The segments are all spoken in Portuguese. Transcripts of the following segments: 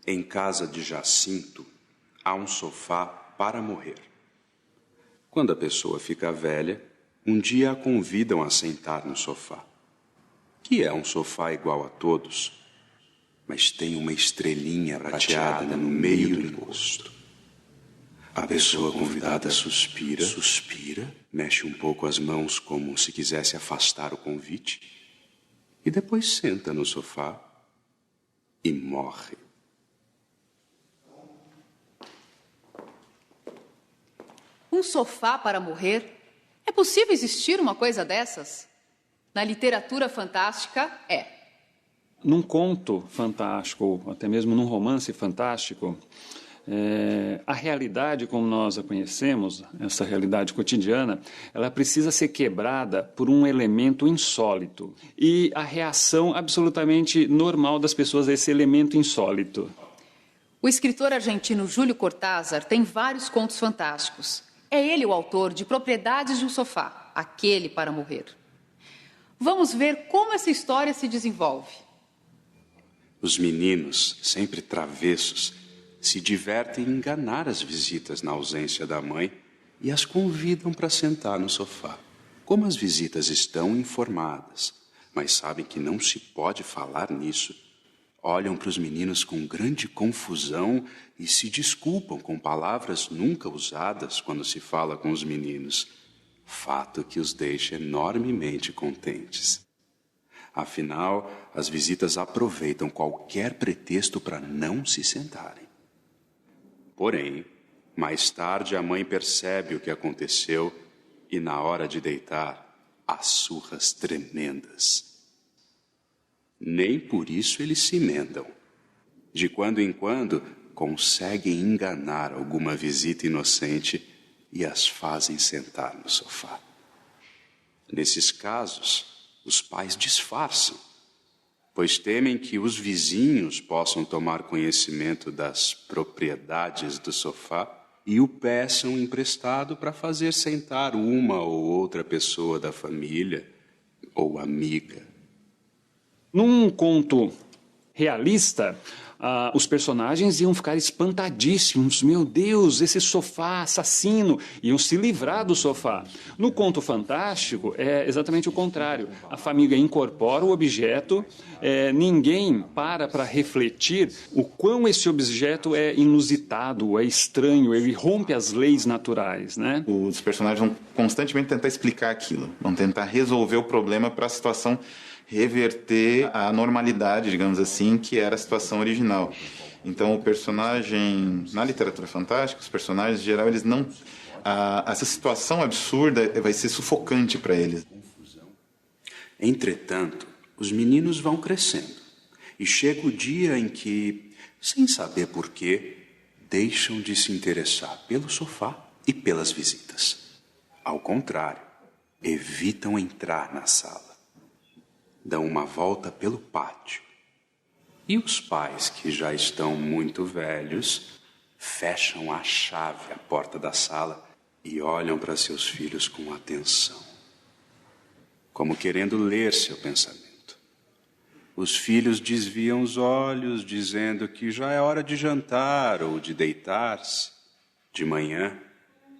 Em casa de Jacinto, há um sofá para morrer. Quando a pessoa fica velha, um dia a convidam a sentar no sofá, que é um sofá igual a todos, mas tem uma estrelinha prateada no meio do encosto. A pessoa convidada suspira, mexe um pouco as mãos como se quisesse afastar o convite, e depois senta no sofá e morre. Um sofá para morrer? É possível existir uma coisa dessas? Na literatura fantástica, é. Num conto fantástico, ou até mesmo num romance fantástico, a realidade como nós a conhecemos, essa realidade cotidiana, ela precisa ser quebrada por um elemento insólito. E a reação absolutamente normal das pessoas a esse elemento insólito. O escritor argentino Júlio Cortázar tem vários contos fantásticos. É ele o autor de Propriedades de um Sofá, aquele para morrer. Vamos ver como essa história se desenvolve. Os meninos, sempre travessos, se divertem em enganar as visitas na ausência da mãe e as convidam para sentar no sofá. Como as visitas estão informadas, mas sabem que não se pode falar nisso, olham para os meninos com grande confusão e se desculpam com palavras nunca usadas quando se fala com os meninos, fato que os deixa enormemente contentes. Afinal, as visitas aproveitam qualquer pretexto para não se sentarem. Porém, mais tarde a mãe percebe o que aconteceu e, na hora de deitar, há surras tremendas. Nem por isso eles se emendam. De quando em quando, conseguem enganar alguma visita inocente e as fazem sentar no sofá. Nesses casos, os pais disfarçam, pois temem que os vizinhos possam tomar conhecimento das propriedades do sofá e o peçam emprestado para fazer sentar uma ou outra pessoa da família ou amiga. Num conto realista, os personagens iam ficar espantadíssimos. Meu Deus, esse sofá assassino! Iam se livrar do sofá. No conto fantástico, é exatamente o contrário. A família incorpora o objeto, ninguém para refletir o quão esse objeto é inusitado, é estranho, ele rompe as leis naturais, né? Os personagens vão constantemente tentar explicar aquilo, vão tentar resolver o problema para a situação reverter a normalidade, digamos assim, que era a situação original. Então, o personagem, na literatura fantástica, os personagens, em geral, eles não... essa situação absurda vai ser sufocante para eles. Entretanto, os meninos vão crescendo. E chega o dia em que, sem saber porquê, deixam de se interessar pelo sofá e pelas visitas. Ao contrário, evitam entrar na sala. Dão uma volta pelo pátio. E os pais, que já estão muito velhos, fecham a chave à porta da sala e olham para seus filhos com atenção, como querendo ler seu pensamento. Os filhos desviam os olhos, dizendo que já é hora de jantar ou de deitar-se. De manhã,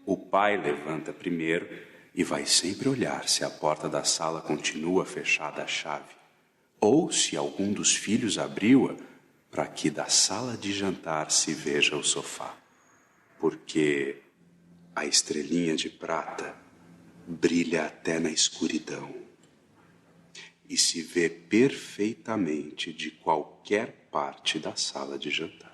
o pai levanta primeiro e vai sempre olhar se a porta da sala continua fechada à chave, ou se algum dos filhos abriu-a para que da sala de jantar se veja o sofá. Porque a estrelinha de prata brilha até na escuridão e se vê perfeitamente de qualquer parte da sala de jantar.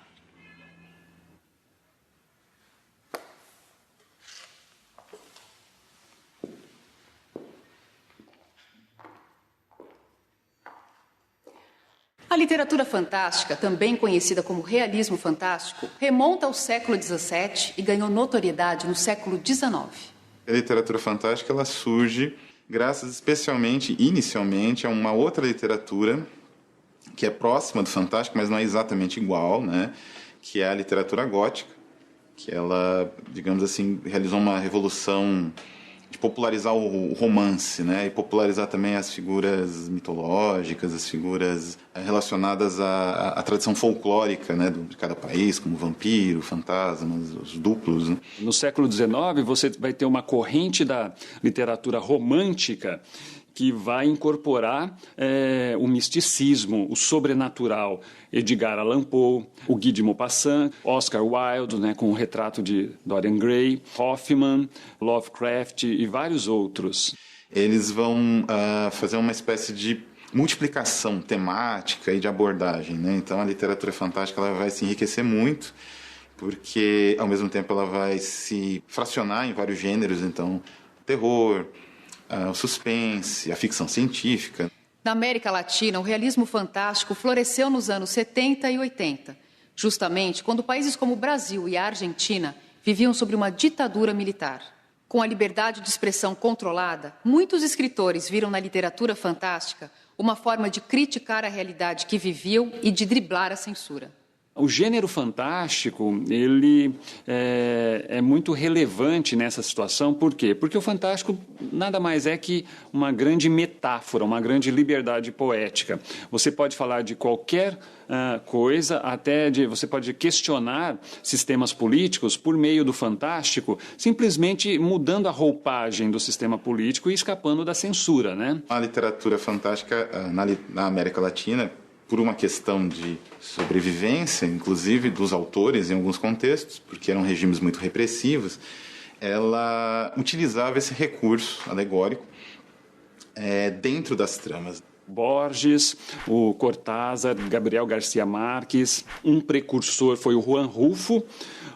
A literatura fantástica, também conhecida como realismo fantástico, remonta ao século XVII e ganhou notoriedade no século XIX. A literatura fantástica ela surge graças especialmente, inicialmente, a uma outra literatura que é próxima do fantástico, mas não é exatamente igual, né? Que é a literatura gótica, que ela, digamos assim, realizou uma revolução popularizar o romance, né? E popularizar também as figuras mitológicas, as figuras relacionadas à tradição folclórica, né, de cada país, como vampiro, fantasmas, os duplos, né? No século XIX, você vai ter uma corrente da literatura romântica que vai incorporar o misticismo, o sobrenatural. Edgar Allan Poe, o Guy de Maupassant, Oscar Wilde, né, com o retrato de Dorian Gray, Hoffman, Lovecraft e vários outros. Eles vão fazer uma espécie de multiplicação temática e de abordagem, né? Então a literatura fantástica ela vai se enriquecer muito, porque ao mesmo tempo ela vai se fracionar em vários gêneros, então terror, o suspense, a ficção científica. Na América Latina, o realismo fantástico floresceu nos anos 70 e 80, justamente quando países como o Brasil e a Argentina viviam sob uma ditadura militar. Com a liberdade de expressão controlada, muitos escritores viram na literatura fantástica uma forma de criticar a realidade que viviam e de driblar a censura. O gênero fantástico, ele é muito relevante nessa situação. Por quê? Porque o fantástico nada mais é que uma grande metáfora, uma grande liberdade poética. Você pode falar de qualquer coisa, você pode questionar sistemas políticos por meio do fantástico, simplesmente mudando a roupagem do sistema político e escapando da censura, né? A literatura fantástica na América Latina, por uma questão de sobrevivência, inclusive dos autores em alguns contextos, porque eram regimes muito repressivos, ela utilizava esse recurso alegórico dentro das tramas. Borges, o Cortázar, Gabriel Garcia Marques, um precursor foi o Juan Rulfo.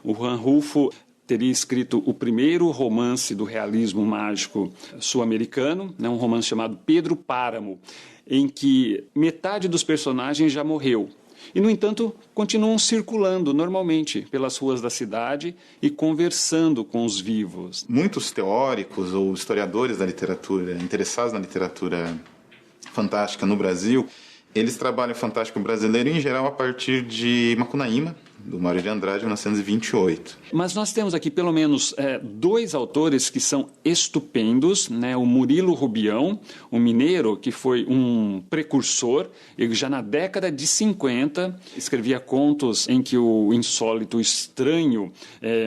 O Juan Rulfo teria escrito o primeiro romance do realismo mágico sul-americano, né, um romance chamado Pedro Páramo, em que metade dos personagens já morreu. E, no entanto, continuam circulando normalmente pelas ruas da cidade e conversando com os vivos. Muitos teóricos ou historiadores da literatura, interessados na literatura fantástica no Brasil, eles trabalham o fantástico brasileiro, em geral, a partir de Macunaíma, do Mário de Andrade, 1928. Mas nós temos aqui pelo menos dois autores que são estupendos, né? O Murilo Rubião, um mineiro que foi um precursor, ele já na década de 50 escrevia contos em que o insólito, o estranho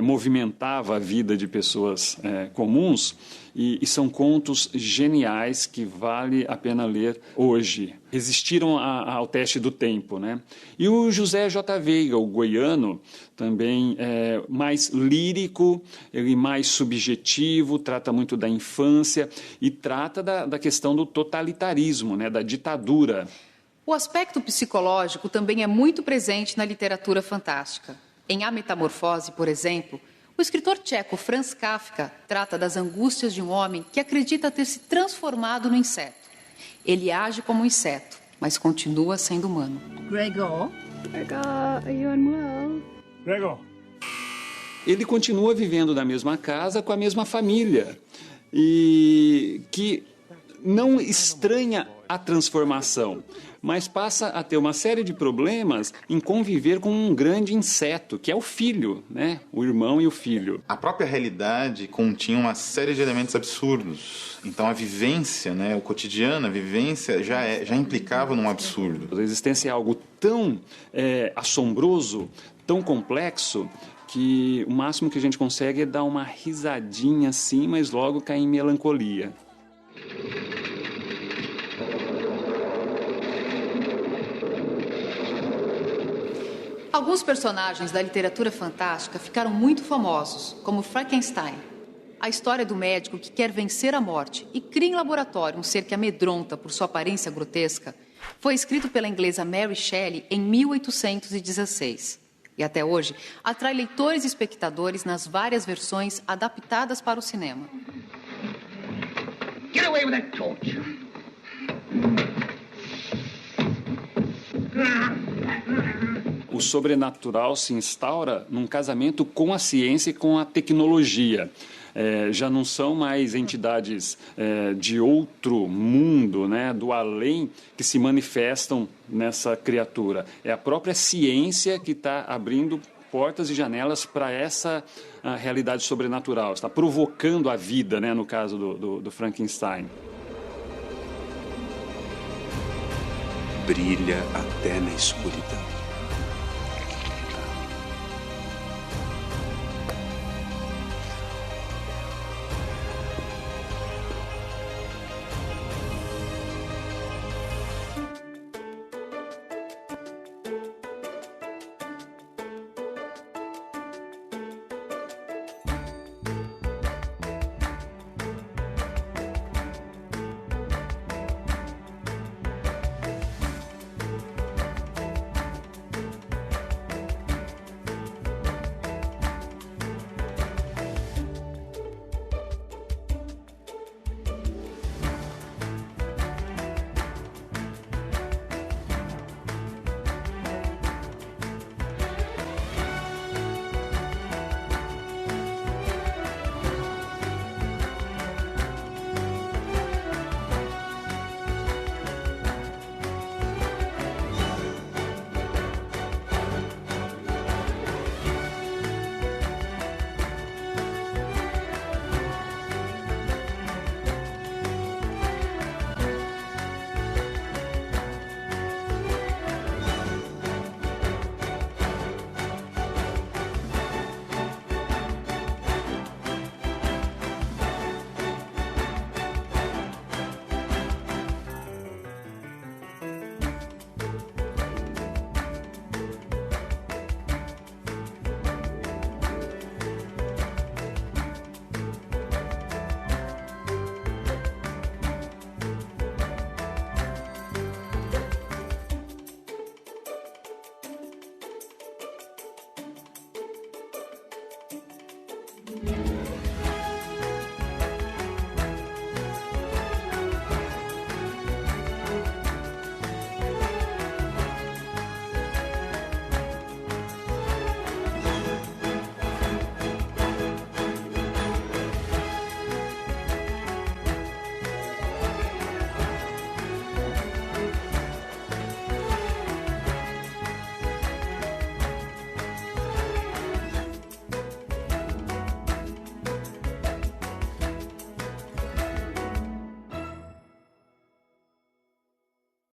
movimentava a vida de pessoas comuns. E são contos geniais que vale a pena ler hoje. Resistiram ao teste do tempo, né? E o José J. Veiga, o goiano, também mais lírico, ele mais subjetivo, trata muito da infância e trata da questão do totalitarismo, né? Da ditadura. O aspecto psicológico também é muito presente na literatura fantástica. Em A Metamorfose, por exemplo, o escritor tcheco Franz Kafka trata das angústias de um homem que acredita ter se transformado no inseto. Ele age como um inseto, mas continua sendo humano. Gregor? Gregor, are you unwell? Gregor. Ele continua vivendo na mesma casa com a mesma família e que não estranha a transformação, mas passa a ter uma série de problemas em conviver com um grande inseto, que é o filho, né? O irmão e o filho. A própria realidade continha uma série de elementos absurdos. Então a vivência, né, o cotidiano, a vivência já implicava num absurdo. A existência é algo tão assombroso, tão complexo, que o máximo que a gente consegue é dar uma risadinha assim, mas logo cair em melancolia. Alguns personagens da literatura fantástica ficaram muito famosos, como Frankenstein. A história do médico que quer vencer a morte e cria em laboratório um ser que amedronta por sua aparência grotesca foi escrito pela inglesa Mary Shelley em 1816. E até hoje atrai leitores e espectadores nas várias versões adaptadas para o cinema. Get away with that torch. O sobrenatural se instaura num casamento com a ciência e com a tecnologia. Já não são mais entidades de outro mundo, né, do além, que se manifestam nessa criatura. É a própria ciência que está abrindo portas e janelas para essa realidade sobrenatural, está provocando a vida, né, no caso do Frankenstein. Brilha até na escuridão.